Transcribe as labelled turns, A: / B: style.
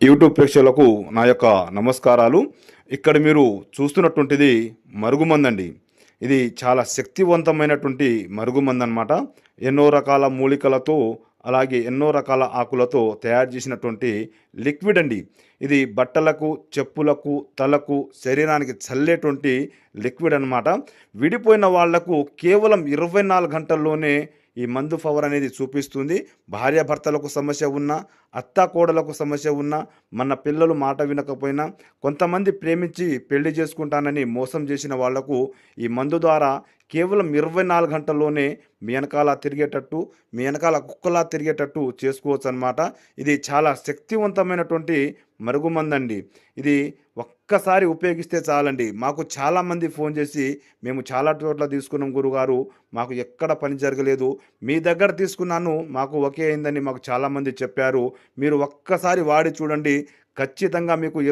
A: YouTube ప్రేక్షకులకు నా యొక్క నమస్కారాలు. ఇక్కడ మీరు చూస్తున్నటువంటిది మరుగుమందండి. ఇది చాలా శక్తివంతమైనటువంటి మరుగుమందనమాట. ఎన్నో రకాల మూలికలతో, అలాగే ఎన్నో రకాల ఆకులతో తయారు చేసినటువంటి లిక్విడ్ అండి. ఇది బట్టలకు, చెప్పులకు, తలకు, శరీరానికి చల్లేటువంటి లిక్విడ్ అనమాట. విడిపోయిన వాళ్లకు కేవలం 24 గంటల్లోనే ఈ మందు పవర్ అనేది చూపిస్తుంది. భార్యాభర్తలకు సమస్య ఉన్నా, అత్తాకోడలకు సమస్య ఉన్నా, మన పిల్లలు మాట వినకపోయినా, కొంతమంది ప్రేమించి పెళ్లి చేసుకుంటానని మోసం చేసిన వాళ్లకు ఈ మందు ద్వారా కేవలం 24 గంటల్లోనే మీ వెనకాల తిరిగేటట్టు, మీ వెనకాల కుక్కలా తిరిగేటట్టు చేసుకోవచ్చనమాట. ఇది చాలా శక్తివంతమైనటువంటి మరుగుమందండి. ఇది ఒక్కసారి ఉపయోగిస్తే చాలండి. మాకు చాలామంది ఫోన్ చేసి, "మేము చాలా చోట్ల తీసుకున్నాం గురుగారు, మాకు ఎక్కడ పని జరగలేదు. మీ దగ్గర తీసుకున్నాను, మాకు ఓకే అయిందని" మాకు చాలామంది చెప్పారు. మీరు ఒక్కసారి వాడి చూడండి. ఖచ్చితంగా మీకు